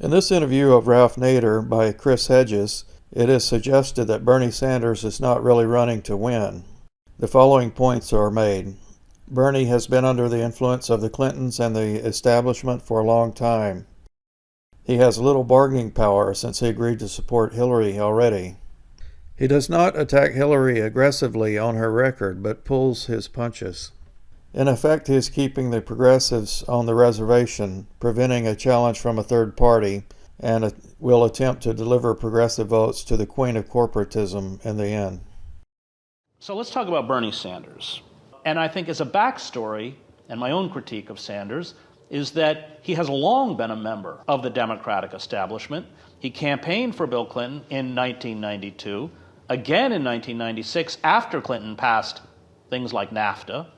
In this interview of Ralph Nader by Chris Hedges, it is suggested that Bernie Sanders is not really running to win. The following points are made. Bernie has been under the influence of the Clintons and the establishment for a long time. He has little bargaining power since he agreed to support Hillary already. He does not attack Hillary aggressively on her record, but pulls his punches. In effect, he is keeping the progressives on the reservation, preventing a challenge from a third party, and will attempt to deliver progressive votes to the Queen of Corporatism in the end. So let's talk about Bernie Sanders. And I think as a backstory, and my own critique of Sanders, is that he has long been a member of the Democratic establishment. He campaigned for Bill Clinton in 1992, again in 1996 after Clinton passed things like NAFTA,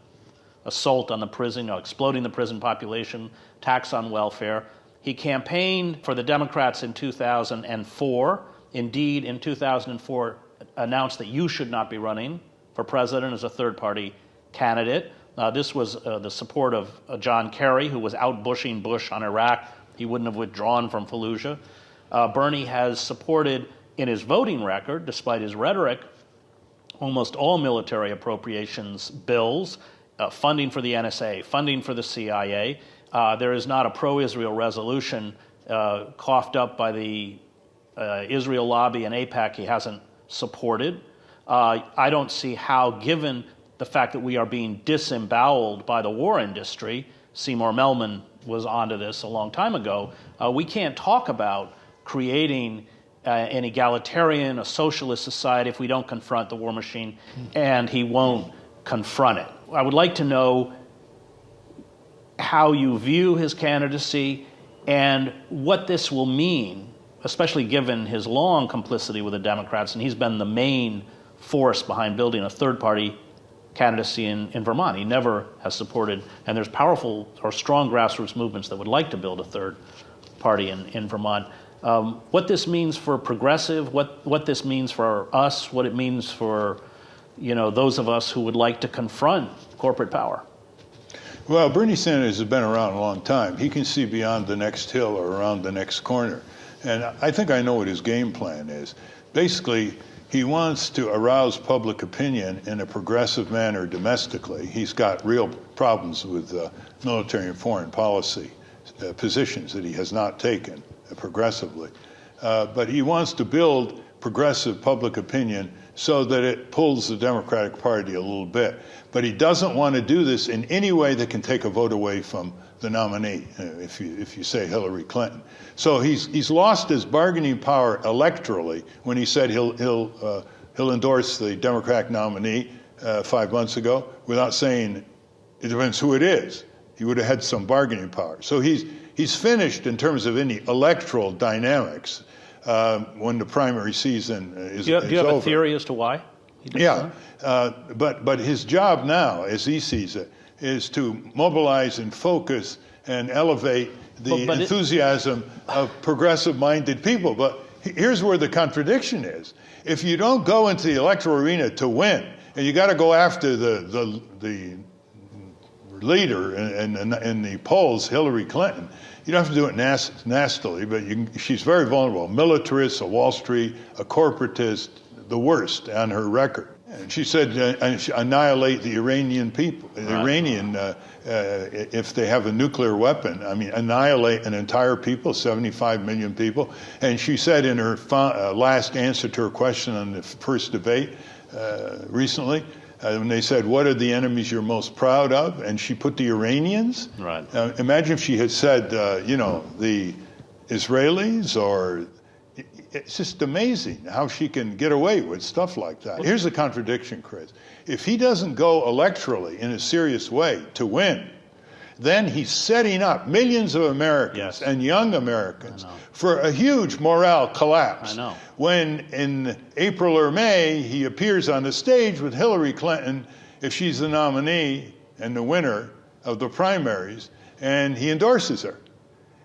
assault on the prison, exploding the prison population, tax on welfare. He campaigned for the Democrats in 2004. Indeed, in 2004, announced that you should not be running for president as a third-party candidate. This was the support of John Kerry, who was out-bushing Bush on Iraq. He wouldn't have withdrawn from Fallujah. Bernie has supported, in his voting record, despite his rhetoric, almost all military appropriations bills, funding for the NSA, funding for the CIA. There is not a pro-Israel resolution coughed up by the Israel lobby and AIPAC he hasn't supported. I don't see how, given the fact that we are being disemboweled by the war industry, Seymour Melman was onto this a long time ago, we can't talk about creating an egalitarian, a socialist society if we don't confront the war machine, and he won't confront it. I would like to know how you view his candidacy and what this will mean, especially given his long complicity with the Democrats, and he's been the main force behind building a third-party candidacy in Vermont. He never has supported, and there's powerful or strong grassroots movements that would like to build a third party in Vermont. What this means for progressive, what this means for us, what it means for those of us who would like to confront corporate power. Well, Bernie Sanders has been around a long time. He can see beyond the next hill or around the next corner. And I think I know what his game plan is. Basically, he wants to arouse public opinion in a progressive manner domestically. He's got real problems with military and foreign policy positions that he has not taken progressively. But he wants to build progressive public opinion so that it pulls the Democratic Party a little bit. But he doesn't want to do this in any way that can take a vote away from the nominee, if you say Hillary Clinton. So he's lost his bargaining power electorally when he said he'll endorse the Democratic nominee 5 months ago without saying it depends who it is. He would have had some bargaining power. So he's finished in terms of any electoral dynamics when the primary season is over. Do you have a theory as to why? Yeah, but his job now, as he sees it, is to mobilize and focus and elevate the enthusiasm of progressive-minded people. But here's where the contradiction is. If you don't go into the electoral arena to win, and you got to go after the leader in the polls, Hillary Clinton, you don't have to do it nastily, but she's very vulnerable. Militarist, a Wall Street, a corporatist, the worst on her record. And she said, annihilate the Iranian people. The Iranian, if they have a nuclear weapon, annihilate an entire people, 75 million people. And she said in her last answer to her question on the first debate recently, when they said, what are the enemies you're most proud of? And she put the Iranians. Right. Imagine if she had said, the Israelis, or it's just amazing how she can get away with stuff like that. Here's the contradiction, Chris. If he doesn't go electorally in a serious way to win, then he's setting up millions of Americans and young Americans for a huge morale collapse. I know. When in April or May, he appears on the stage with Hillary Clinton, if she's the nominee and the winner of the primaries, and he endorses her.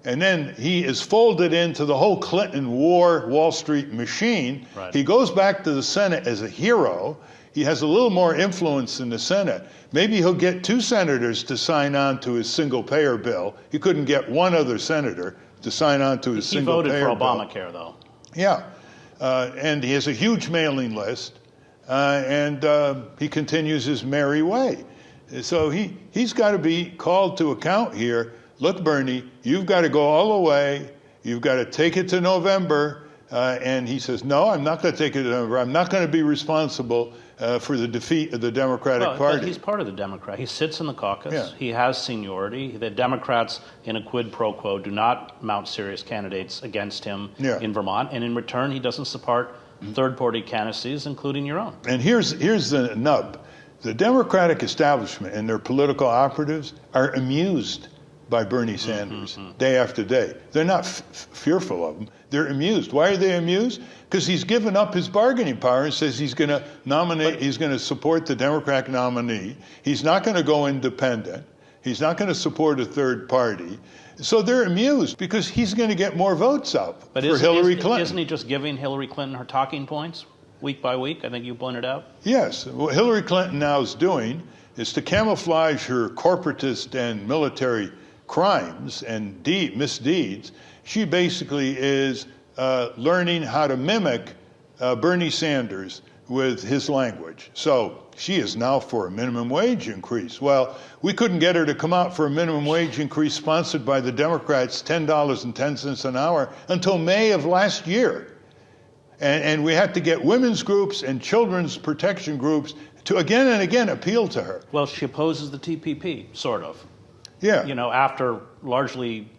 And then he is folded into the whole Clinton war Wall Street machine. Right. He goes back to the Senate as a hero. He has a little more influence in the Senate. Maybe he'll get 2 senators to sign on to his single-payer bill. He couldn't get one other senator to sign on to his He single voted payer for bill. Obamacare, though. Yeah, and he has a huge mailing list, and he continues his merry way. So he's got to be called to account here. Look, Bernie, you've got to go all the way. You've got to take it to November. And he says, no, I'm not going to take it to November. I'm not going to be responsible for the defeat of the Democratic Party. But he's part of the Democrat. He sits in the caucus. Yeah. He has seniority. The Democrats, in a quid pro quo, do not mount serious candidates against him in Vermont. And in return, he doesn't support third-party candidacies, including your own. And here's the nub. The Democratic establishment and their political operatives are amused by Bernie Sanders day after day. They're not fearful of him. They're amused. Why are they amused? Because he's given up his bargaining power and says he's going to nominate, he's going to support the Democratic nominee. He's not going to go independent. He's not going to support a third party. So they're amused because he's going to get more votes out for Hillary Clinton. Isn't he just giving Hillary Clinton her talking points week by week? I think you pointed out. Yes. What Hillary Clinton now is doing is to camouflage her corporatist and military crimes and misdeeds. She basically is learning how to mimic Bernie Sanders with his language. So she is now for a minimum wage increase. Well, we couldn't get her to come out for a minimum wage increase sponsored by the Democrats, $10.10 an hour, until May of last year. And we had to get women's groups and children's protection groups to again and again appeal to her. Well, she opposes the TPP, sort of. Yeah. You know, after largely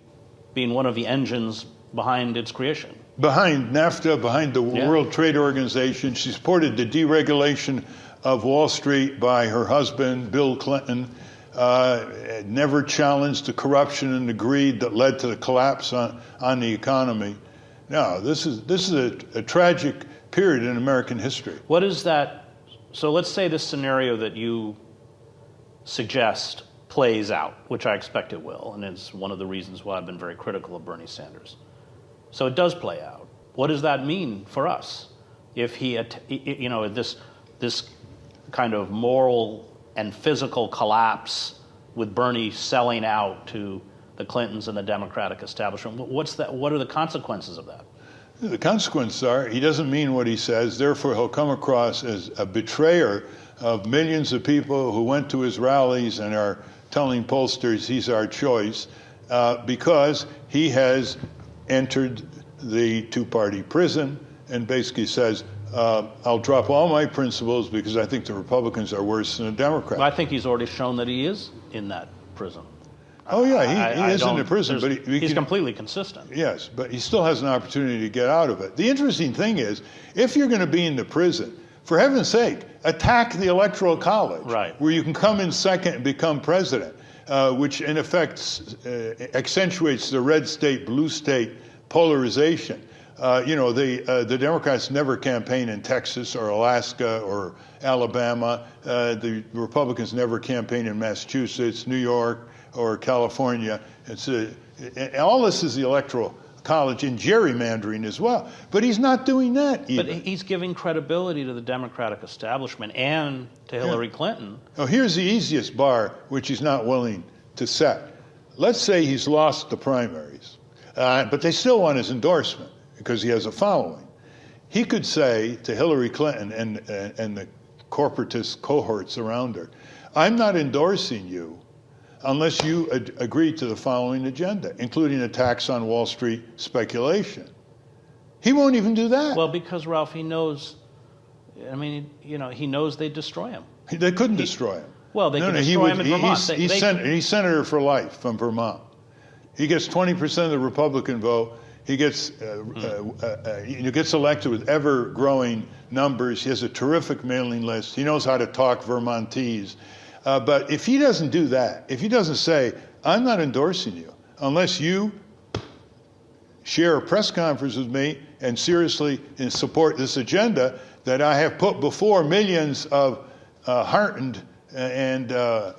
being one of the engines behind its creation. Behind NAFTA, behind the World Trade Organization. She supported the deregulation of Wall Street by her husband, Bill Clinton. Never challenged the corruption and the greed that led to the collapse on the economy. No, this is a tragic period in American history. What is that? So let's say this scenario that you suggest plays out, which I expect it will, and it's one of the reasons why I've been very critical of Bernie Sanders. So it does play out. What does that mean for us? If he, you know, this kind of moral and physical collapse with Bernie selling out to the Clintons and the Democratic establishment, what's that? What are the consequences of that? The consequences are he doesn't mean what he says, therefore he'll come across as a betrayer of millions of people who went to his rallies and are telling pollsters he's our choice, because he has entered the two-party prison and basically says, I'll drop all my principles because I think the Republicans are worse than the Democrats. Well, I think he's already shown that he is in that prison. Oh yeah, he is in the prison, but he's completely consistent. Yes, but he still has an opportunity to get out of it. The interesting thing is, if you're going to be in the prison, for heaven's sake, attack the Electoral College, where you can come in second and become president, which in effect accentuates the red state, blue state polarization. You know, the Democrats never campaign in Texas or Alaska or Alabama. The Republicans never campaign in Massachusetts, New York, or California. All this is the Electoral College and gerrymandering as well. But he's not doing that even. But he's giving credibility to the Democratic establishment and to Hillary Clinton. Oh, here's the easiest bar, which he's not willing to set. Let's say he's lost the primaries, but they still want his endorsement because he has a following. He could say to Hillary Clinton and the corporatist cohorts around her, I'm not endorsing you unless you agree to the following agenda, including a tax on Wall Street speculation. He won't even do that. Well, because, Ralph, he knows, I mean, you know, he knows they'd destroy him. They couldn't destroy him. Well, they could destroy him in Vermont. He's senator for life from Vermont. He gets 20% of the Republican vote. He gets gets elected with ever-growing numbers. He has a terrific mailing list. He knows how to talk Vermontese. But if he doesn't do that, if he doesn't say, I'm not endorsing you unless you share a press conference with me and seriously support this agenda that I have put before millions of heartened and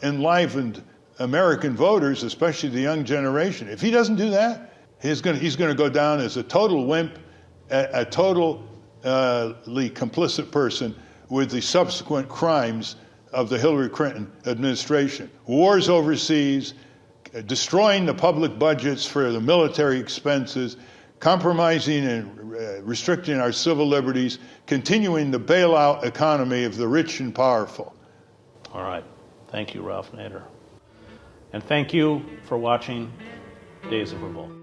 enlivened American voters, especially the young generation. If he doesn't do that, he's going to go down as a total wimp, a totally complicit person with the subsequent crimes of the Hillary Clinton administration. Wars overseas, destroying the public budgets for the military expenses, compromising and restricting our civil liberties, continuing the bailout economy of the rich and powerful. All right. Thank you, Ralph Nader. And thank you for watching Days of Revolt.